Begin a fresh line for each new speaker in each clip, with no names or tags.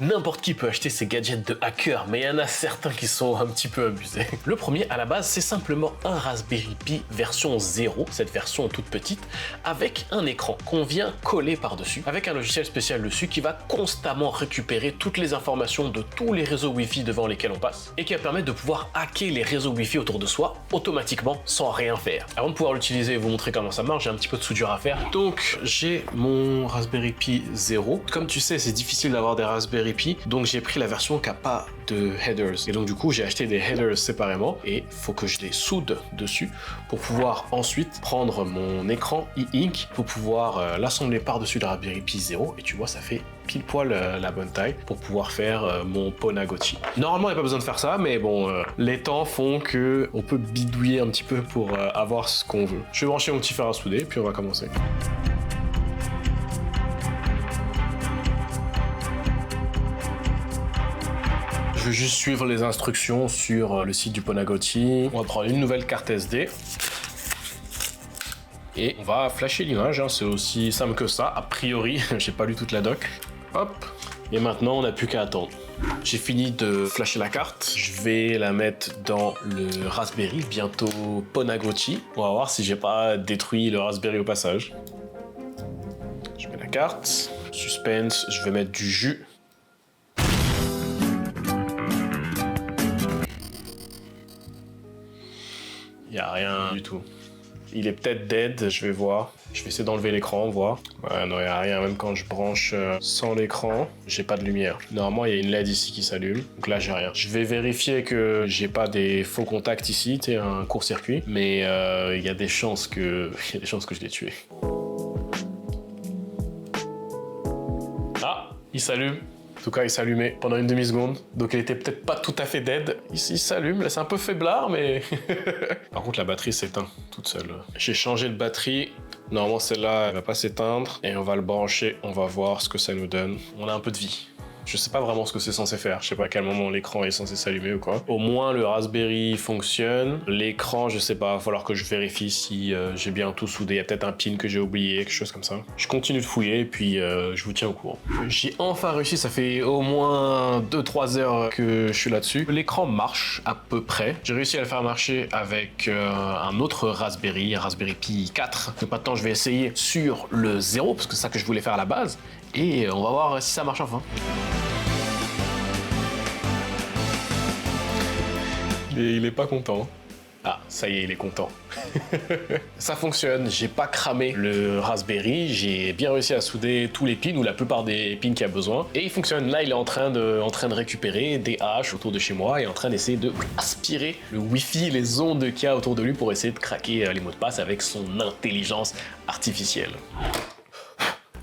N'importe qui peut acheter ces gadgets de hacker, mais il y en a certains qui sont un petit peu abusés. Le premier, à la base, c'est simplement un Raspberry Pi version 0, cette version toute petite, avec un écran qu'on vient coller par-dessus, avec un logiciel spécial dessus qui va constamment récupérer toutes les informations de tous les réseaux Wi-Fi devant lesquels on passe, et qui va permettre de pouvoir hacker les réseaux Wi-Fi autour de soi, automatiquement, sans rien faire. Avant de pouvoir l'utiliser et vous montrer comment ça marche, j'ai un petit peu de soudure à faire. Donc, j'ai mon Raspberry Pi 0. Comme tu sais, c'est difficile d'avoir des Raspberry Pi, donc j'ai pris la version qui n'a pas de headers. Et donc du coup, j'ai acheté des headers séparément et il faut que je les soude dessus pour pouvoir ensuite prendre mon écran e-ink pour pouvoir l'assembler par-dessus le Raspberry Pi 0. Et tu vois, ça fait pile poil la bonne taille pour pouvoir faire mon Ponagotchi. Normalement, il n'y a pas besoin de faire ça, mais bon, les temps font que on peut bidouiller un petit peu pour avoir ce qu'on veut. Je vais brancher mon petit fer à souder, puis on va commencer. Je vais juste suivre les instructions sur le site du Ponagotchi. On va prendre une nouvelle carte SD. Et on va flasher l'image, hein. C'est aussi simple que ça. A priori, j'ai pas lu toute la doc. Hop. Et maintenant, on n'a plus qu'à attendre. J'ai fini de flasher la carte. Je vais la mettre dans le Raspberry, bientôt Ponagotchi. On va voir si j'ai pas détruit le Raspberry au passage. Je mets la carte. Suspense, je vais mettre du jus. Il n'y a rien du tout. Il est peut-être dead, je vais voir. Je vais essayer d'enlever l'écran, voir. Ouais, non, il n'y a rien. Même quand je branche sans l'écran, j'ai pas de lumière. Normalement, il y a une LED ici qui s'allume. Donc là, j'ai rien. Je vais vérifier que j'ai pas des faux contacts ici, tu sais, un court-circuit. Mais il y a des chances que je l'ai tué. Ah, il s'allume. En tout cas, il s'allumait pendant une demi-seconde, donc il était peut-être pas tout à fait dead. Il s'allume, là c'est un peu faiblard, mais... Par contre, la batterie s'éteint toute seule. J'ai changé de batterie. Normalement, celle-là, elle va pas s'éteindre. Et on va le brancher, on va voir ce que ça nous donne. On a un peu de vie. Je sais pas vraiment ce que c'est censé faire. Je sais pas à quel moment l'écran est censé s'allumer ou quoi. Au moins, le Raspberry fonctionne. L'écran, je sais pas. Il va falloir que je vérifie si j'ai bien tout soudé. Il y a peut-être un pin que j'ai oublié, quelque chose comme ça. Je continue de fouiller et puis je vous tiens au courant. J'ai enfin réussi. Ça fait au moins 2-3 heures que je suis là-dessus. L'écran marche à peu près. J'ai réussi à le faire marcher avec un autre Raspberry, un Raspberry Pi 4. Donc maintenant, je vais essayer sur le 0 parce que c'est ça que je voulais faire à la base. Et on va voir si ça marche enfin. Et il est pas content. Ah, ça y est, il est content. Ça fonctionne, j'ai pas cramé le Raspberry, j'ai bien réussi à souder tous les pins ou la plupart des pins qu'il y a besoin. Et il fonctionne, là il est en train de récupérer des haches autour de chez moi et en train d'essayer de aspirer le Wi-Fi, les ondes qu'il y a autour de lui pour essayer de craquer les mots de passe avec son intelligence artificielle.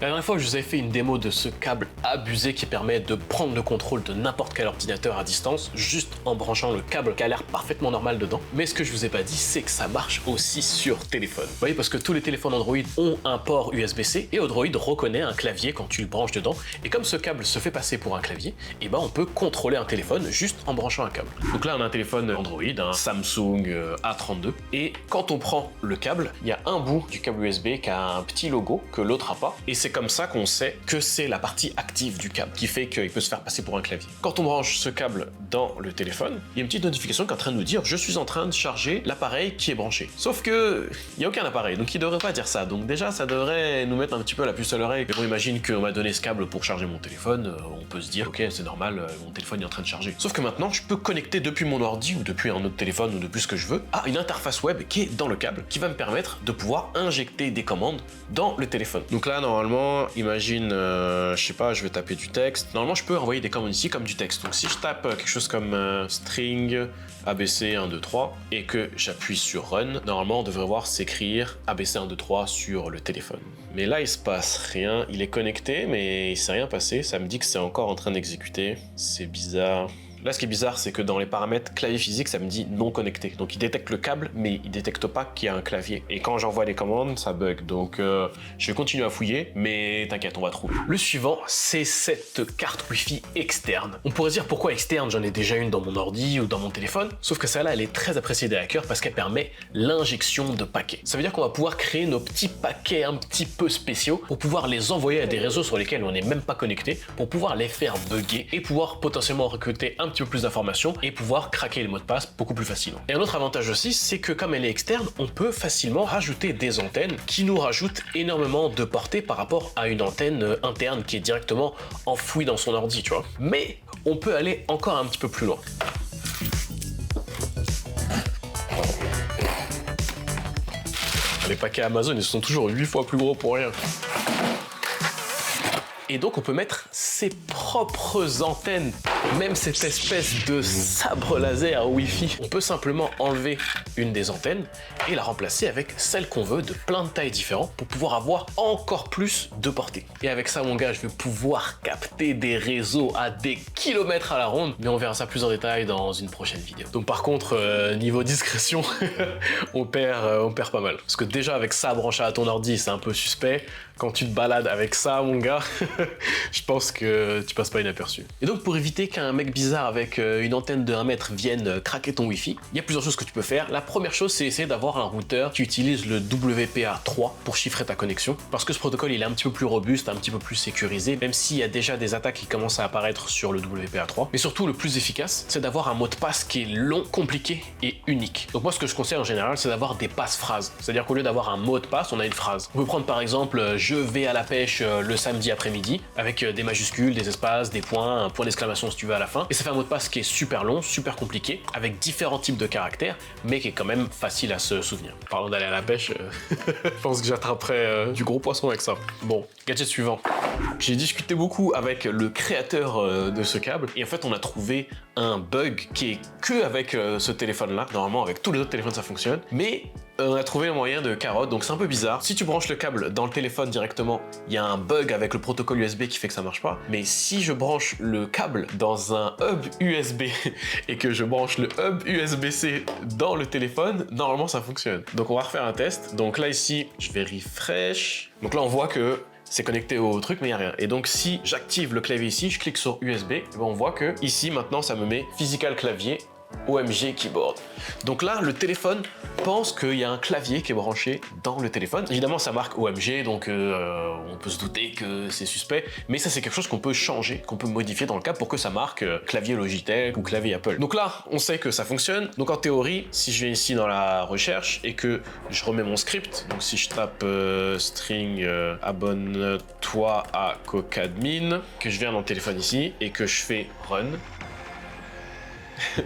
La dernière fois, je vous avais fait une démo de ce câble abusé qui permet de prendre le contrôle de n'importe quel ordinateur à distance, juste en branchant le câble qui a l'air parfaitement normal dedans. Mais ce que je vous ai pas dit, c'est que ça marche aussi sur téléphone. Vous voyez, parce que tous les téléphones Android ont un port USB-C et Android reconnaît un clavier quand tu le branches dedans. Et comme ce câble se fait passer pour un clavier, et ben on peut contrôler un téléphone juste en branchant un câble. Donc là, on a un téléphone Android, un Samsung A32. Et quand on prend le câble, il y a un bout du câble USB qui a un petit logo que l'autre a pas. Et c'est comme ça qu'on sait que c'est la partie active du câble qui fait qu'il peut se faire passer pour un clavier. Quand on branche ce câble dans le téléphone, il y a une petite notification qui est en train de nous dire « Je suis en train de charger l'appareil qui est branché ». Sauf que il n'y a aucun appareil, donc il devrait pas dire ça. Donc déjà, ça devrait nous mettre un petit peu la puce à l'oreille. Mais bon, imagine qu'on m'a donné ce câble pour charger mon téléphone, on peut se dire « Ok, c'est normal, mon téléphone est en train de charger ». Sauf que maintenant, je peux connecter depuis mon ordi ou depuis un autre téléphone ou depuis ce que je veux à une interface web qui est dans le câble, qui va me permettre de pouvoir injecter des commandes dans le téléphone. Donc là, normalement, imagine, je sais pas, je vais taper du texte. Normalement, je peux envoyer des commandes ici comme du texte. Donc si je tape quelque chose comme string ABC 1, 2, 3 et que j'appuie sur Run, normalement, on devrait voir s'écrire ABC 1, 2, 3 sur le téléphone. Mais là, il se passe rien. Il est connecté, mais il s'est rien passé. Ça me dit que c'est encore en train d'exécuter. C'est bizarre. Là, ce qui est bizarre, c'est que dans les paramètres clavier physique, ça me dit non connecté. Donc il détecte le câble, mais il détecte pas qu'il y a un clavier. Et quand j'envoie les commandes, ça bug. Donc je vais continuer à fouiller, mais t'inquiète, on va trouver. Le suivant, c'est cette carte Wi-Fi externe. On pourrait dire pourquoi externe, j'en ai déjà une dans mon ordi ou dans mon téléphone, sauf que celle-là, elle est très appréciée des hackers parce qu'elle permet l'injection de paquets. Ça veut dire qu'on va pouvoir créer nos petits paquets un petit peu spéciaux pour pouvoir les envoyer à des réseaux sur lesquels on n'est même pas connecté, pour pouvoir les faire bugger et pouvoir potentiellement recruter un petit peu plus d'informations et pouvoir craquer les mots de passe beaucoup plus facilement. Et un autre avantage aussi, c'est que comme elle est externe, on peut facilement rajouter des antennes qui nous rajoutent énormément de portée par rapport à une antenne interne qui est directement enfouie dans son ordi, tu vois. Mais on peut aller encore un petit peu plus loin. Les paquets Amazon, ils sont toujours 8 fois plus gros pour rien. Et donc on peut mettre ses propres antennes, même cette espèce de sabre laser Wi-Fi. On peut simplement enlever une des antennes et la remplacer avec celle qu'on veut de plein de tailles différentes pour pouvoir avoir encore plus de portée. Et avec ça mon gars, je vais pouvoir capter des réseaux à des kilomètres à la ronde, mais on verra ça plus en détail dans une prochaine vidéo. Donc par contre, niveau discrétion, on perd pas mal. Parce que déjà avec ça branché à ton ordi, c'est un peu suspect. Quand tu te balades avec ça, mon gars, je pense que tu passes pas inaperçu. Et donc, pour éviter qu'un mec bizarre avec une antenne de 1 mètre vienne craquer ton Wi-Fi, il y a plusieurs choses que tu peux faire. La première chose, c'est essayer d'avoir un routeur qui utilise le WPA3 pour chiffrer ta connexion, parce que ce protocole, il est un petit peu plus robuste, un petit peu plus sécurisé, même s'il y a déjà des attaques qui commencent à apparaître sur le WPA3. Mais surtout, le plus efficace, c'est d'avoir un mot de passe qui est long, compliqué et unique. Donc moi, ce que je conseille en général, c'est d'avoir des passe-phrases. C'est-à-dire qu'au lieu d'avoir un mot de passe, on a une phrase. On peut prendre par exemple, je vais à la pêche le samedi après-midi, avec des majuscules, des espaces, des points, un point d'exclamation si tu veux à la fin. Et ça fait un mot de passe qui est super long, super compliqué, avec différents types de caractères, mais qui est quand même facile à se souvenir. Parlons d'aller à la pêche, je pense que j'attraperai du gros poisson avec ça. Bon, gadget suivant. J'ai discuté beaucoup avec le créateur de ce câble, et en fait on a trouvé un bug qui est que avec ce téléphone-là. Normalement avec tous les autres téléphones ça fonctionne, mais on a trouvé un moyen de carotte, donc c'est un peu bizarre. Si tu branches le câble dans le téléphone directement, il y a un bug avec le protocole USB qui fait que ça marche pas. Mais si je branche le câble dans un hub USB et que je branche le hub USB-C dans le téléphone, normalement ça fonctionne. Donc on va refaire un test. Donc là ici, je vais refresh. Donc là on voit que c'est connecté au truc, mais il n'y a rien. Et donc, si j'active le clavier ici, je clique sur USB, et ben on voit que ici, maintenant, ça me met Physical Clavier, OMG Keyboard. Donc là, le téléphone pense qu'il y a un clavier qui est branché dans le téléphone. Évidemment, ça marque OMG, donc on peut se douter que c'est suspect, mais ça, c'est quelque chose qu'on peut changer, qu'on peut modifier dans le câble pour que ça marque clavier Logitech ou clavier Apple. Donc là, on sait que ça fonctionne. Donc en théorie, si je viens ici dans la recherche et que je remets mon script, donc si je tape string abonne-toi à Cocadmin, que je viens dans le téléphone ici et que je fais run,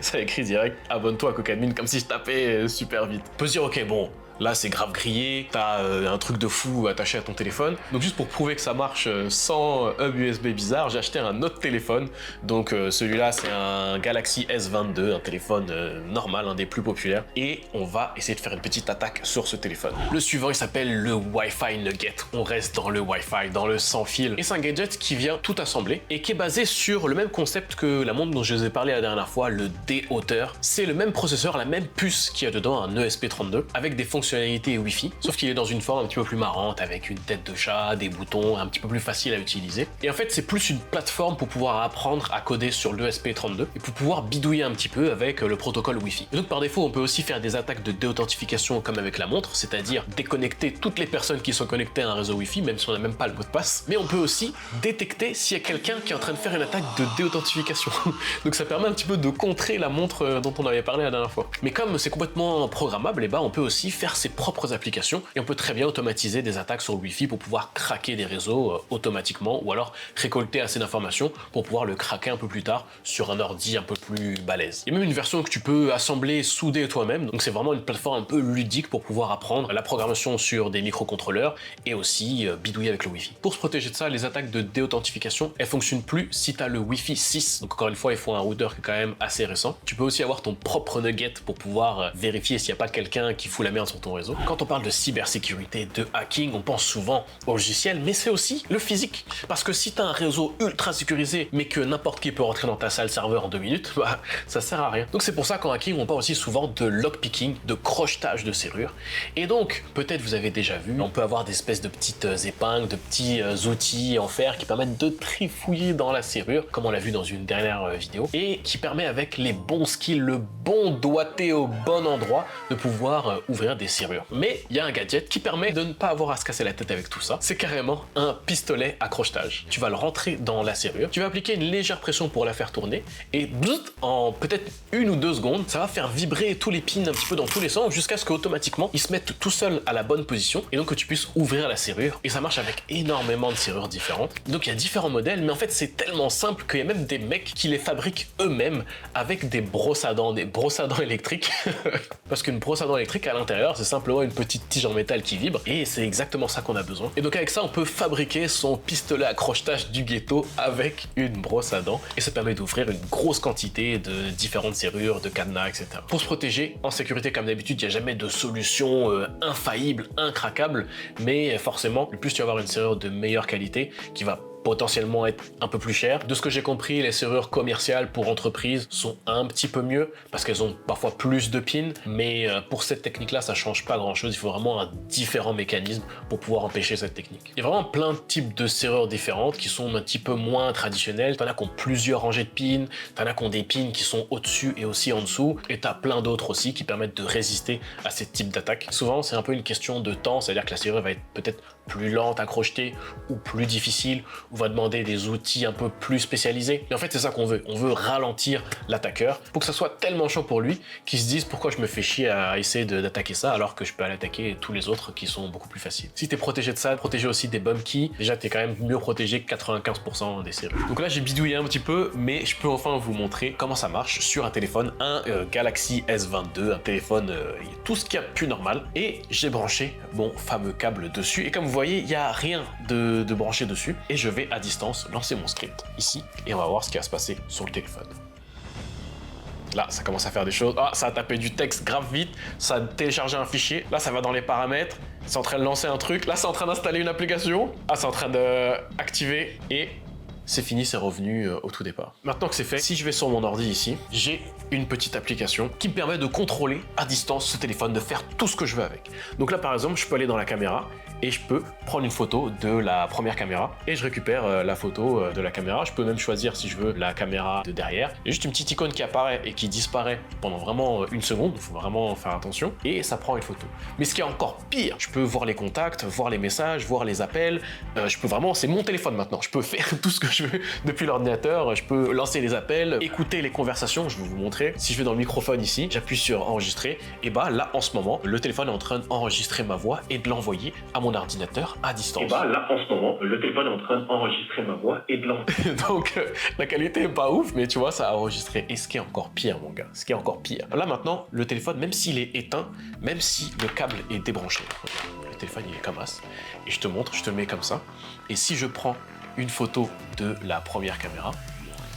ça écrit direct abonne-toi à Cocadmin comme si je tapais super vite. On peut se dire ok bon, là c'est grave grillé, t'as un truc de fou attaché à ton téléphone. Donc juste pour prouver que ça marche sans hub USB bizarre, j'ai acheté un autre téléphone. Donc celui-là c'est un Galaxy S22, un téléphone normal, un des plus populaires. Et on va essayer de faire une petite attaque sur ce téléphone. Le suivant il s'appelle le Wi-Fi Nugget. On reste dans le Wi-Fi, dans le sans fil. Et c'est un gadget qui vient tout assembler et qui est basé sur le même concept que la montre dont je vous ai parlé la dernière fois, le D-Hauteur. C'est le même processeur, la même puce qu'il y a dedans, un ESP32, avec des fonctionnalités Wi-Fi, sauf qu'il est dans une forme un petit peu plus marrante, avec une tête de chat, des boutons, un petit peu plus facile à utiliser. Et en fait, c'est plus une plateforme pour pouvoir apprendre à coder sur l'ESP32 et pour pouvoir bidouiller un petit peu avec le protocole Wi-Fi. Et donc par défaut, on peut aussi faire des attaques de déauthentification comme avec la montre, c'est-à-dire déconnecter toutes les personnes qui sont connectées à un réseau Wi-Fi, même si on n'a même pas le mot de passe. Mais on peut aussi détecter s'il y a quelqu'un qui est en train de faire une attaque de déauthentification. Donc ça permet un petit peu de contrer la montre dont on avait parlé la dernière fois. Mais comme c'est complètement programmable, et ben on peut aussi faire ses propres applications et on peut très bien automatiser des attaques sur le Wi-Fi pour pouvoir craquer des réseaux automatiquement ou alors récolter assez d'informations pour pouvoir le craquer un peu plus tard sur un ordi un peu plus balèze. Il y a même une version que tu peux assembler, souder toi-même, donc c'est vraiment une plateforme un peu ludique pour pouvoir apprendre la programmation sur des microcontrôleurs et aussi bidouiller avec le Wi-Fi. Pour se protéger de ça, les attaques de déauthentification, elles fonctionnent plus si tu as le Wi-Fi 6. Donc encore une fois, il faut un routeur qui est quand même assez récent. Tu peux aussi avoir ton propre nugget pour pouvoir vérifier s'il n'y a pas quelqu'un qui fout la merde sur ton ton réseau. Quand on parle de cybersécurité, de hacking, on pense souvent au logiciel, mais c'est aussi le physique. Parce que si tu as un réseau ultra sécurisé, mais que n'importe qui peut rentrer dans ta salle serveur en 2 minutes, bah, ça sert à rien. Donc c'est pour ça qu'en hacking, on parle aussi souvent de lockpicking, de crochetage de serrure. Et donc, peut-être vous avez déjà vu, on peut avoir des espèces de petites épingles, de petits outils en fer qui permettent de trifouiller dans la serrure, comme on l'a vu dans une dernière vidéo, et qui permet avec les bons skills, le bon doigté au bon endroit, de pouvoir ouvrir des serrures. Mais il y a un gadget qui permet de ne pas avoir à se casser la tête avec tout ça. C'est carrément un pistolet à crochetage. Tu vas le rentrer dans la serrure, tu vas appliquer une légère pression pour la faire tourner, et en peut-être 1 ou 2 secondes, ça va faire vibrer tous les pins un petit peu dans tous les sens, jusqu'à ce qu'automatiquement, ils se mettent tout seuls à la bonne position, et donc que tu puisses ouvrir la serrure. Et ça marche avec énormément de serrures différentes. Donc il y a différents modèles, mais en fait c'est tellement simple qu'il y a même des mecs qui les fabriquent eux-mêmes avec des brosses à dents électriques. Parce qu'une brosse à dents électrique à l'intérieur, c'est simplement une petite tige en métal qui vibre, et c'est exactement ça qu'on a besoin. Et donc avec ça, on peut fabriquer son pistolet à crochetage du ghetto avec une brosse à dents, et ça permet d'ouvrir une grosse quantité de différentes serrures, de cadenas, etc. Pour se protéger, en sécurité comme d'habitude, il n'y a jamais de solution infaillible, incraquable, mais forcément, le plus tu vas avoir une serrure de meilleure qualité, qui va potentiellement être un peu plus cher. De ce que j'ai compris, les serrures commerciales pour entreprises sont un petit peu mieux parce qu'elles ont parfois plus de pins, mais pour cette technique-là, ça change pas grand-chose. Il faut vraiment un différent mécanisme pour pouvoir empêcher cette technique. Il y a vraiment plein de types de serrures différentes qui sont un petit peu moins traditionnelles. T'en as qui ont plusieurs rangées de pins, t'en as qui ont des pins qui sont au-dessus et aussi en dessous, et t'as plein d'autres aussi qui permettent de résister à ces types d'attaques. Souvent, c'est un peu une question de temps, c'est-à-dire que la serrure va être peut-être plus lente à crocheter ou plus difficile, ou va demander des outils un peu plus spécialisés. Et en fait, c'est ça qu'on veut. On veut ralentir l'attaqueur pour que ça soit tellement chaud pour lui qu'il se dise pourquoi je me fais chier à essayer d'attaquer ça alors que je peux aller attaquer tous les autres qui sont beaucoup plus faciles. Si t'es protégé de ça, protégé aussi des bump keys, déjà t'es quand même mieux protégé que 95% des serrures. Donc là, j'ai bidouillé un petit peu, mais je peux enfin vous montrer comment ça marche sur un téléphone, un Galaxy S22, un téléphone tout ce qu'il y a de plus normal, et j'ai branché mon fameux câble dessus, et comme vous voyez, il n'y a rien de branché dessus, et je vais à distance lancer mon script ici, et on va voir ce qui va se passer sur le téléphone. Là, ça commence à faire des choses. Ah, ça a tapé du texte grave vite, ça a téléchargé un fichier, là ça va dans les paramètres, c'est en train de lancer un truc, là c'est en train d'installer une application, ah c'est en train d'activer, et c'est fini, c'est revenu au tout départ. Maintenant que c'est fait, si je vais sur mon ordi ici, j'ai une petite application qui me permet de contrôler à distance ce téléphone, de faire tout ce que je veux avec. Donc là par exemple, je peux aller dans la caméra et je peux prendre une photo de la première caméra et je récupère la photo de la caméra. Je peux même choisir si je veux la caméra de derrière. Il y a juste une petite icône qui apparaît et qui disparaît pendant vraiment 1 seconde, il faut vraiment faire attention, et ça prend une photo. Mais ce qui est encore pire, je peux voir les contacts, voir les messages, voir les appels, je peux vraiment, c'est mon téléphone maintenant, je peux faire tout ce que je veux depuis l'ordinateur, je peux lancer les appels, écouter les conversations, je vais vous montrer. Si je vais dans le microphone ici, j'appuie sur enregistrer, et bah là en ce moment, le téléphone est en train d'enregistrer ma voix et de l'envoyer à mon ordinateur à distance. Et bah là en ce moment, le téléphone est en train d'enregistrer ma voix et de l'envoyer. Donc la qualité est pas ouf, mais tu vois, ça a enregistré. Et ce qui est encore pire, mon gars, ce qui est encore pire. Là maintenant, le téléphone, même s'il est éteint, même si le câble est débranché, regarde, le téléphone il est comme ça, et je te montre, je te le mets comme ça, et si je prends une photo de la première caméra,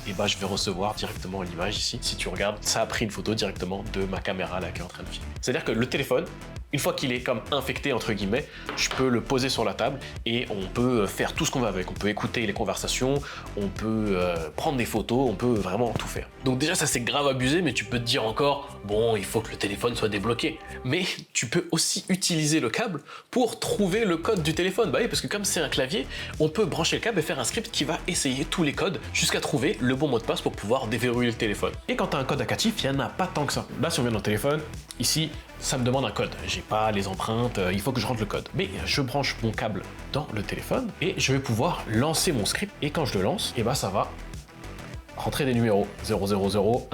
et bah je vais recevoir directement l'image ici. Si tu regardes, ça a pris une photo directement de ma caméra là qui est en train de filmer. C'est-à-dire que le téléphone, une fois qu'il est comme infecté entre guillemets, je peux le poser sur la table et on peut faire tout ce qu'on veut avec. On peut écouter les conversations, on peut prendre des photos, on peut vraiment tout faire. Donc déjà ça c'est grave abusé, mais tu peux te dire encore, bon il faut que le téléphone soit débloqué. Mais tu peux aussi utiliser le câble pour trouver le code du téléphone. Bah oui, parce que comme c'est un clavier, on peut brancher le câble et faire un script qui va essayer tous les codes jusqu'à trouver le bon mot de passe pour pouvoir déverrouiller le téléphone. Et quand tu as un code actif, il n'y en a pas tant que ça. Là si on vient dans le téléphone, ici, ça me demande un code. J'ai pas les empreintes, il faut que je rentre le code. Mais je branche mon câble dans le téléphone et je vais pouvoir lancer mon script. Et quand je le lance, et bah ça va rentrer des numéros 000, 1111,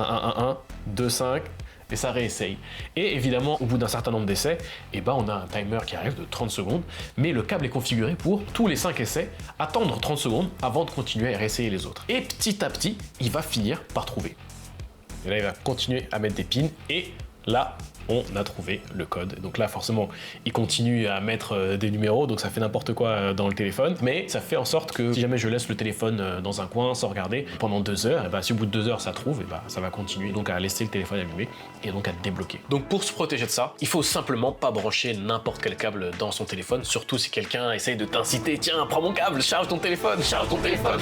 25 et ça réessaye. Et évidemment, au bout d'un certain nombre d'essais, et bah on a un timer qui arrive de 30 secondes, mais le câble est configuré pour tous les 5 essais, attendre 30 secondes avant de continuer à réessayer les autres. Et petit à petit, il va finir par trouver. Et là, il va continuer à mettre des pins et là, on a trouvé le code. Donc là, forcément, il continue à mettre des numéros, donc ça fait n'importe quoi dans le téléphone, mais ça fait en sorte que si jamais je laisse le téléphone dans un coin sans regarder pendant 2 heures, et bah, si au bout de 2 heures ça trouve, et bah, ça va continuer donc à laisser le téléphone allumé et donc à débloquer. Donc pour se protéger de ça, il faut simplement pas brancher n'importe quel câble dans son téléphone, surtout si quelqu'un essaye de t'inciter, tiens, prends mon câble, charge ton téléphone, charge ton téléphone.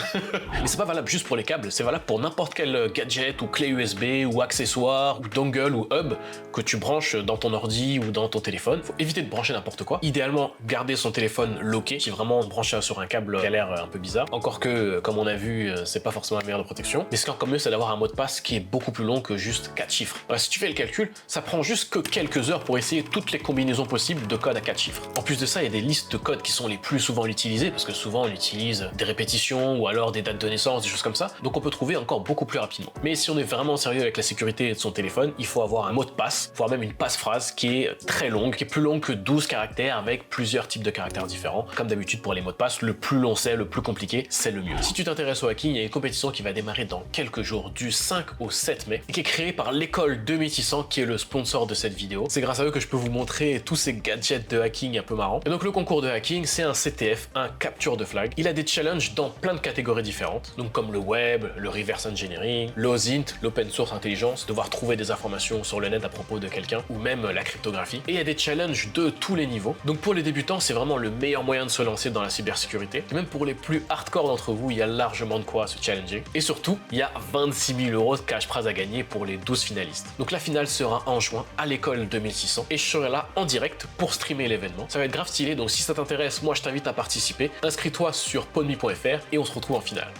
Mais c'est pas valable juste pour les câbles, c'est valable pour n'importe quel gadget ou clé USB ou accessoire ou dongle ou hub que tu branches dans ton ordi ou dans ton téléphone. Faut éviter de brancher n'importe quoi. Idéalement, garder son téléphone locké, si vraiment branché sur un câble qui a l'air un peu bizarre. Encore que, comme on a vu, c'est pas forcément la meilleure de protection. Mais ce qui est encore mieux, c'est d'avoir un mot de passe qui est beaucoup plus long que juste 4 chiffres. Alors, si tu fais le calcul, ça prend juste que quelques heures pour essayer toutes les combinaisons possibles de code à 4 chiffres. En plus de ça, il y a des listes de codes qui sont les plus souvent utilisées, parce que souvent on utilise des répétitions ou alors des dates de naissance, des choses comme ça. Donc on peut trouver encore beaucoup plus rapidement. Mais si on est vraiment sérieux avec la sécurité de son téléphone, il faut avoir un mot de passe, voire même une passe-phrase qui est très longue, qui est plus longue que 12 caractères avec plusieurs types de caractères différents. Comme d'habitude pour les mots de passe, le plus long c'est, le plus compliqué, c'est le mieux. Si tu t'intéresses au hacking, il y a une compétition qui va démarrer dans quelques jours, du 5 au 7 mai, et qui est créée par l'école 2600 qui est le sponsor de cette vidéo. C'est grâce à eux que je peux vous montrer tous ces gadgets de hacking un peu marrants. Et donc le concours de hacking, c'est un CTF, un capture de flag. Il a des challenges dans plein de catégories différentes, donc comme le web, le reverse engineering, l'OSINT, l'open source intelligence, devoir trouver des informations sur le net à propos de quelqu'un, ou même la cryptographie. Et il y a des challenges de tous les niveaux. Donc pour les débutants, c'est vraiment le meilleur moyen de se lancer dans la cybersécurité. Et même pour les plus hardcore d'entre vous, il y a largement de quoi se challenger. Et surtout, il y a 26 000 € de cash prize à gagner pour les 12 finalistes. Donc la finale sera en juin à l'école 2600 et je serai là en direct pour streamer l'événement. Ça va être grave stylé, donc si ça t'intéresse, moi je t'invite à participer. Inscris-toi sur podme.fr et on se retrouve en finale.